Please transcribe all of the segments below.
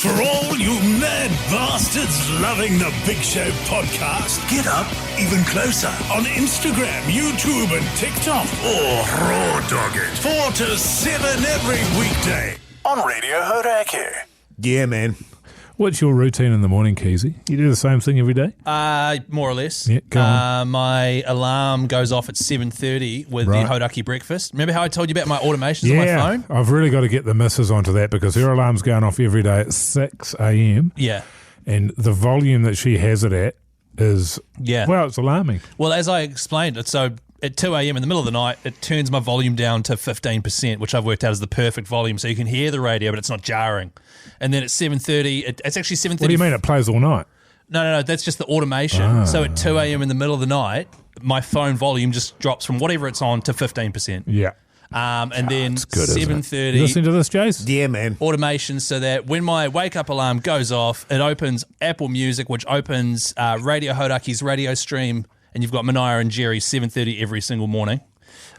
For all you mad bastards loving the Big Show podcast, get up even closer on Instagram, YouTube and TikTok, or raw dog it 4 to 7 every weekday on Radio Hauraki. Yeah, man. What's your routine in the morning, Keyzie? You do the same thing every day? More or less. Yeah, go on. My alarm goes off at 7:30 with Right. the Hauraki breakfast. Remember how I told you about my automations on my phone? I've really got to get the missus onto that because her alarm's going off every day at 6 a.m. Yeah. and the volume that she has it at is, well, it's alarming. Well, as I explained it, so at 2 a.m. in the middle of the night, it turns my volume down to 15%, which I've worked out is the perfect volume, so you can hear the radio, but it's not jarring. And then at 7:30, it's actually 7:30. What do you mean it plays all night? No, that's just the automation. So at 2 a.m. in the middle of the night, my phone volume just drops from whatever it's on to 15%. Yeah. And then It's good, isn't it? 7:30. You listening to this, Jace? Yeah, man. Automation so that when my wake-up alarm goes off, it opens Apple Music, which opens Radio Hauraki's radio stream, and you've got Minogue and Jerry 7:30 every single morning.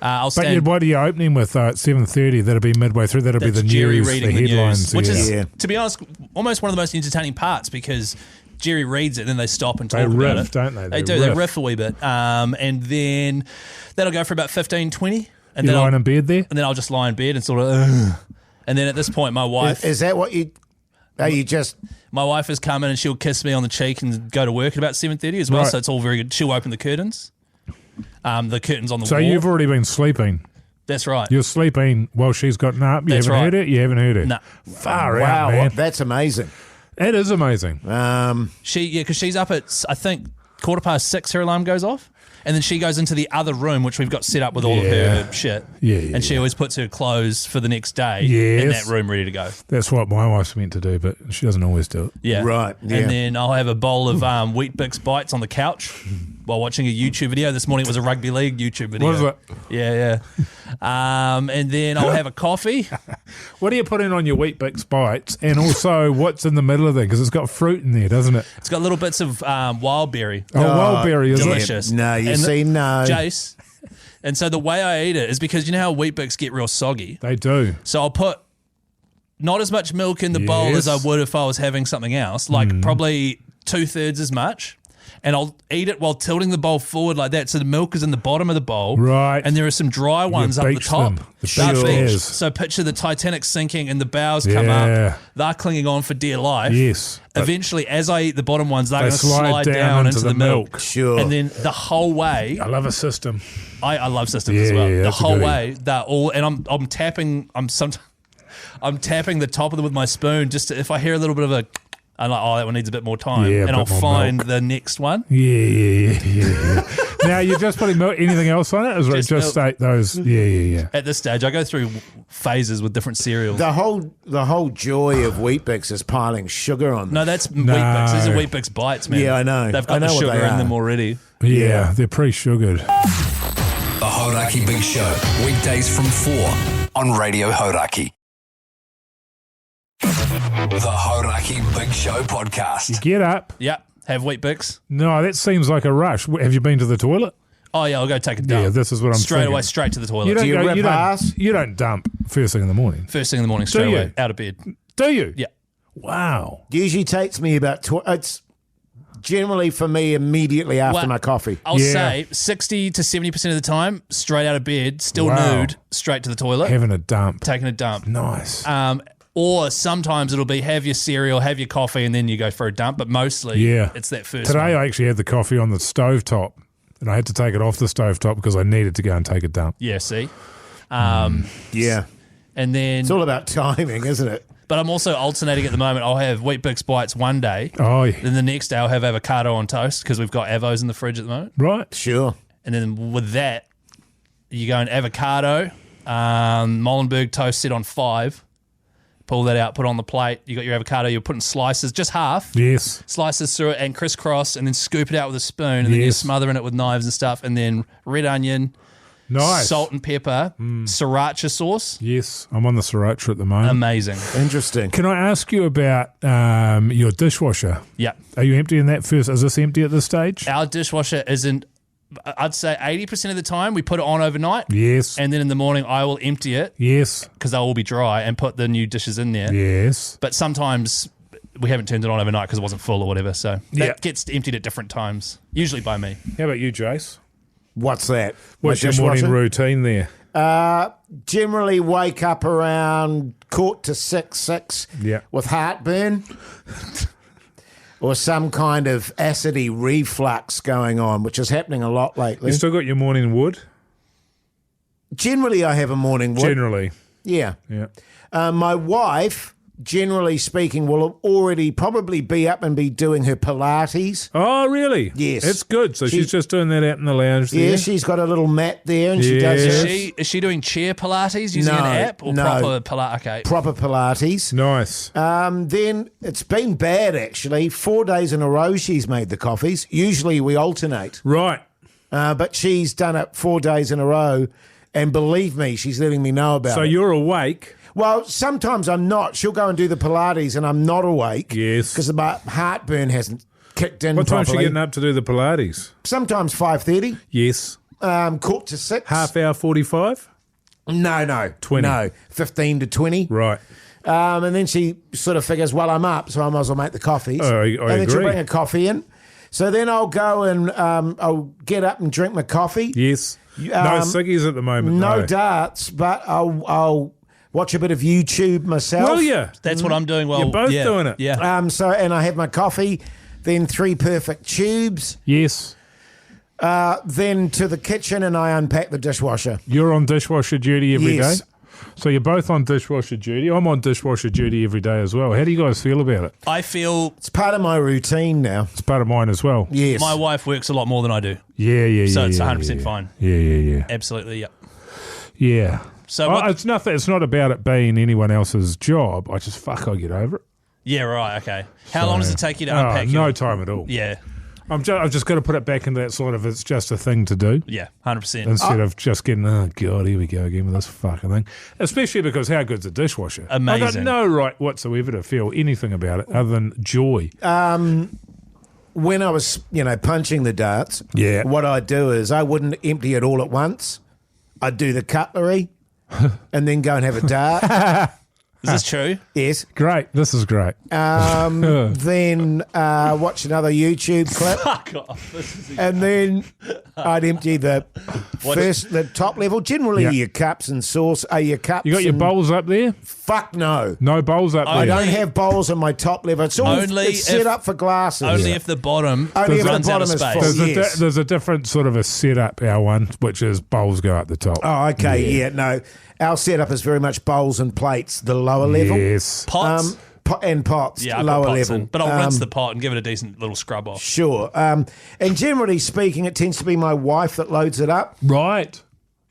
But what are you opening with at 7:30? That'll be midway through. That'll be the Jerry news, the reading the headlines. news, which is, Yeah. to be honest, almost one of the most entertaining parts because Jerry reads it and then they stop and talk They about riff, it. don't they? They do. They riff a wee bit. And then that'll go for about 15, 20. And You then lying in bed there? And then I'll just lie in bed and sort of... And then at this point, my wife... Is that what you... Are you just... My wife has come in and she'll kiss me on the cheek and go to work at about 7:30 as well, Right. so it's all very good. She'll open the curtains. The curtains on the So wall. you've already been sleeping. That's right. You're sleeping while she's gotten up. You That's haven't right. heard it? You haven't heard it? No. Far Wow, out, man. that's amazing. It is amazing. Because she's up at, I think, 6:15, her alarm goes off. And then she goes into the other room, which we've got set up with all of her shit. Yeah, And she always puts her clothes for the next day in Yes. that room ready to go. That's what my wife's meant to do, but she doesn't always do it. Yeah. Right, yeah. And then I'll have a bowl of Wheat Bix Bites on the couch while watching a YouTube video. This morning it was a rugby league YouTube video. What is it? Yeah. And then I'll have a coffee. What do you put in on your Wheat Bix Bites? And also, what's in the middle of it? Because it's got fruit in there, doesn't it? It's got little bits of wild berry. Oh, wild berry, is Delicious. No, you And see, no. Jace. And so the way I eat it is because you know how Wheat Bix get real soggy. it? They do. So I'll put not as much milk in the bowl as I Yes. would if I was having something else, like probably 2/3 as much. And I'll eat it while tilting the bowl forward like that. So the milk is in the bottom of the bowl. Right. And there are some dry ones up the beach top. them. The They're beach beached. is. So picture the Titanic sinking and the bows come Yeah. up. They're clinging on for dear life. Yes. But Eventually, as I eat the bottom ones, they're they going to slide down into the milk. Sure. And then the whole way, I love a system. I love systems as well. Yeah, The that's a whole goodie. way, they're all, and I'm tapping. I'm tapping the top of them with my spoon just to, if I hear a little bit of a, I'm like, oh, that one needs a bit more time, Yeah, a and bit I'll more find milk. the next one. Yeah. Now, you're just putting milk, anything else on it? Or is it Just just milk. those? Yeah. At this stage, I go through phases with different cereals. The whole joy of Wheat Bix is piling sugar on them. No, that's Wheat Bix. These are Wheat Bix Bites, man. Yeah, I know. They've I got know the what sugar they in are. them already. Yeah, they're pre-sugared. The Hauraki Big Show, weekdays from 4 on Radio Hauraki. The Hauraki Big Show podcast. Get up. Yep. Have Wheat Bix. No, that seems like a rush. Have you been to the toilet? Oh yeah, I'll go take a dump. Yeah, this is what I'm straight thinking. away, straight to the toilet. You don't Do you go, rip you don't, ass? you don't dump first thing in the morning. First thing in the morning, straight you? away, out of bed. Do you? Yeah. Wow. Usually takes me about... It's generally for me immediately after Well, my coffee. I'll Yeah. say 60 to 70% of the time, straight out of bed, still Wow. nude, straight to the toilet, Having a dump. taking a dump. Nice. Or sometimes it'll be have your cereal, have your coffee, and then you go for a dump. But mostly, Yeah. it's that first Today one. I actually had the coffee on the stovetop and I had to take it off the stovetop because I needed to go and take a dump. Yeah, see? Yeah. And then, It's all about timing, isn't it? but I'm also alternating at the moment. I'll have Wheat Bix Bites one day. Oh, yeah. Then the next day I'll have avocado on toast because we've got avos in the fridge at the moment. Right. Sure. And then with that, you go an avocado, Molenberg toast set on 5. Pull that out, put it on the plate. You got your avocado, you're putting slices, just half. Yes. Slices through it and crisscross and then scoop it out with a spoon and then you're Yes. smothering it with knives and stuff and then red onion, Nice. salt and pepper, sriracha sauce. Yes. I'm on the sriracha at the moment. Amazing. Interesting. Can I ask you about your dishwasher? Yeah. Are you emptying that first? Is this empty at this stage? Our dishwasher isn't, I'd say 80% of the time we put it on overnight Yes. and then in the morning I will empty it Yes. because they'll all be dry and put the new dishes in there. Yes. But sometimes we haven't turned it on overnight because it wasn't full or whatever. So Yeah. that gets emptied at different times, usually by me. How about you, Jace? What's that? What's My your morning dishwasher? routine there? Generally wake up around 6 Yeah. with heartburn or some kind of acidy reflux going on, which is happening a lot lately. You still got your morning wood? Generally, I have a morning wood. Generally. Yeah. Yeah. My wife, generally speaking, will already probably be up and be doing her Pilates. Oh, really? Yes. It's good. So she's just doing that out in the lounge there? Yeah, she's got a little mat there and she does Yes. her Is she doing chair Pilates using No, an app or no. proper Pilates? Okay. proper Pilates. Nice. Then it's been bad, actually. 4 days in a row she's made the coffees. Usually we alternate. Right. But she's done it 4 days in a row. And believe me, she's letting me know about So it. you're awake. Well, sometimes I'm not. She'll go and do the Pilates and I'm not awake. Yes. Because my heartburn hasn't kicked in What time's she properly. getting up to do the Pilates? Sometimes 5:30. Yes. 6:15. Half hour 45? No. 20. No, 15 to 20. Right. And then she sort of figures, well, I'm up, so I might as well make the coffees. I and then she'll agree. bring a coffee in. So then I'll go and I'll get up and drink my coffee. Yes. No ciggies at the moment. No No. darts, but I'll watch a bit of YouTube myself. Will you? That's what I'm doing. Well, You're both yeah, doing it. Yeah. And I have my coffee, then 3 perfect tubes, Yes. then to the kitchen and I unpack the dishwasher. You're on dishwasher duty every day. Yes. So you're both on dishwasher duty. I'm on dishwasher duty every day as well. How do you guys feel about it? I feel It's part of my routine now. It's part of mine as well. Yes. my wife works a lot more than I do. Yeah. So it's yeah, 100% yeah. fine. Yeah. Absolutely, yeah. Yeah. So what- it's nothing. It's not about it being anyone else's job. I get over it. Yeah, right, okay. How long does it take you to unpack No your- time at all. Yeah, I've just got to put it back into that sort of it's just a thing to do. yeah, 100%. Instead of just getting, oh, God, here we go again with this fucking thing. Especially because how good's a dishwasher? I've got Amazing. no right whatsoever to feel anything about it other than joy. When I was, punching the darts, Yeah. what I'd do is I wouldn't empty it all at once. I'd do the cutlery and then go and have a dart. Is this true? Yes. Great. This is great. Then watch another YouTube clip. Fuck off. This is And then I'd empty the top level. Generally, Yeah. your cups and sauce. Your cups. You got your and- bowls up there? Fuck no. No bowls up I there. don't have bowls on my top level. It's all Only it's set if- up for glasses. only if the bottom Only if the runs out of bottom is space. full. There's, Yes. there's a different sort of a setup, our one, which is bowls go up the top. Oh, okay. Yeah. No. Our setup is very much bowls and plates, the lower level. Yes. Pots? And pots, Yeah, I put lower pots level. in, but I'll rinse the pot and give it a decent little scrub off. Sure. And generally speaking, it tends to be my wife that loads it up. Right.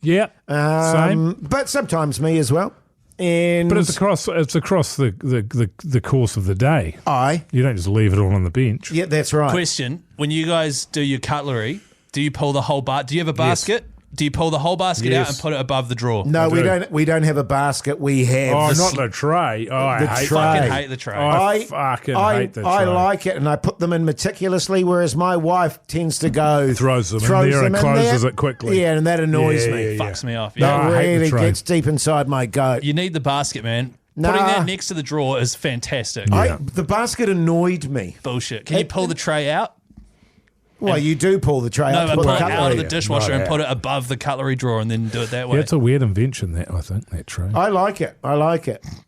Yeah. Same. But sometimes me as well. And But it's across the course of the day. You don't just leave it all on the bench. Yeah, that's right. Question: when you guys do your cutlery, do you pull the whole do you have a basket? Do you pull the whole basket out Yes. and put it above the drawer? No, I we do. don't. We don't have a basket. We have. Oh, the not the tray. Oh, I the hate tray. that. Fucking hate the tray. I fucking hate the tray. I like it, and I put them in meticulously. Whereas my wife tends to go Throws them in there and closes it quickly. Yeah, and that annoys Yeah, me. yeah, Fucks me off. No, Yeah. I That hate the really tray. gets deep inside my goat. You need the basket, man. Nah. Putting that next to the drawer is fantastic. The basket annoyed me. Bullshit. Can you pull the tray out? Well, you do pull the tray No, out. but to put pull the it out cutlery of the in. dishwasher Not and out. put it above the cutlery drawer and then do it that way. Yeah, it's a weird invention, that, I think, that tray. I like it.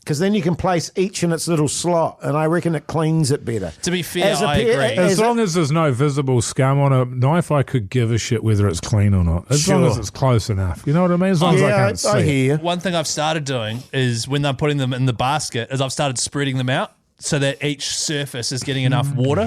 Because then you can place each in its little slot, and I reckon it cleans it better. To be fair, As a I pair- agree. As long as there's no visible scum on a knife, I could give a shit whether it's clean or not. As long Sure. as it's close enough. You know what I mean? As long as I Yeah, can't see. I it. hear you. One thing I've started doing is when I'm putting them in the basket, is I've started spreading them out so that each surface is getting enough water.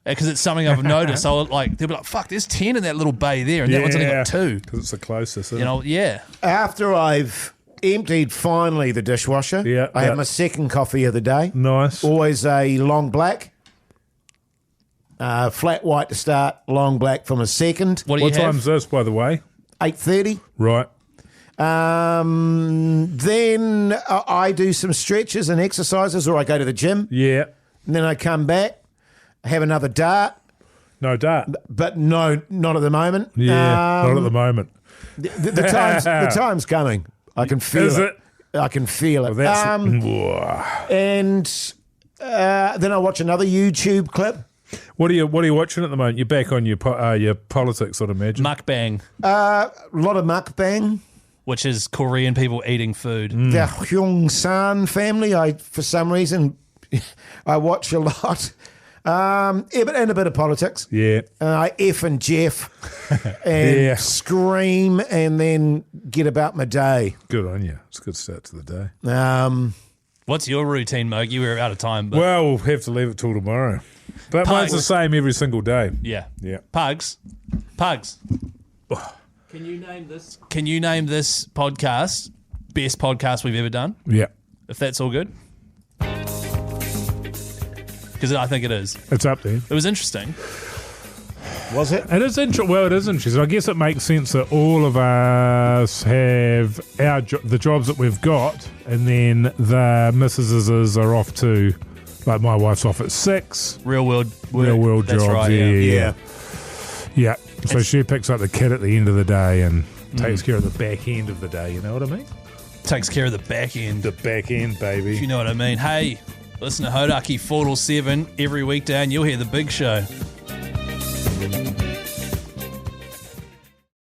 Because it's something I've noticed. They'll be like, fuck, there's 10 in that little bay there, and that one's only got 2. Because it's the closest. Isn't You know, yeah. After I've emptied finally the dishwasher, Yeah, I yeah. have my second coffee of the day. Nice. Always a long black. Flat white to start, long black from a second. What do What you have? time's this, by the way? 8:30. Right. Then I do some stretches and exercises, or I go to the gym. Yeah. And then I come back, have another dart, No dart. but no, not at the moment. Yeah. Not at the moment. The time's coming. I can feel Is it. I can feel it. Well, that's. And Then I watch another YouTube clip. What are you watching at the moment? You're back on your politics, I'd imagine. Mukbang, A lot of mukbang. which is Korean people eating food. The Hyung-san family, for some reason, I watch a lot. And a bit of politics. Yeah. I F and Jeff and scream and then get about my day. Good on you. It's a good start to the day. What's your routine, Moog? You were out of time. But Well, we'll have to leave it till tomorrow. But mine's the same every single day. yeah. Yeah. Pugs. Can you name this podcast best podcast we've ever done? Yeah. If that's all good. Because I think it is. It's up there. It was interesting. Was it? It is interesting. I guess it makes sense that all of us have the jobs that we've got, and then the missuses are off to, like my wife's off at 6. Real world That's jobs. Right, Yeah. So she picks up the kid at the end of the day and takes care of the back end of the day. You know what I mean? Takes care of the back end. The back end, baby. If you know what I mean. Hey, listen to Hauraki 4 till 7 every weekday and you'll hear the big show.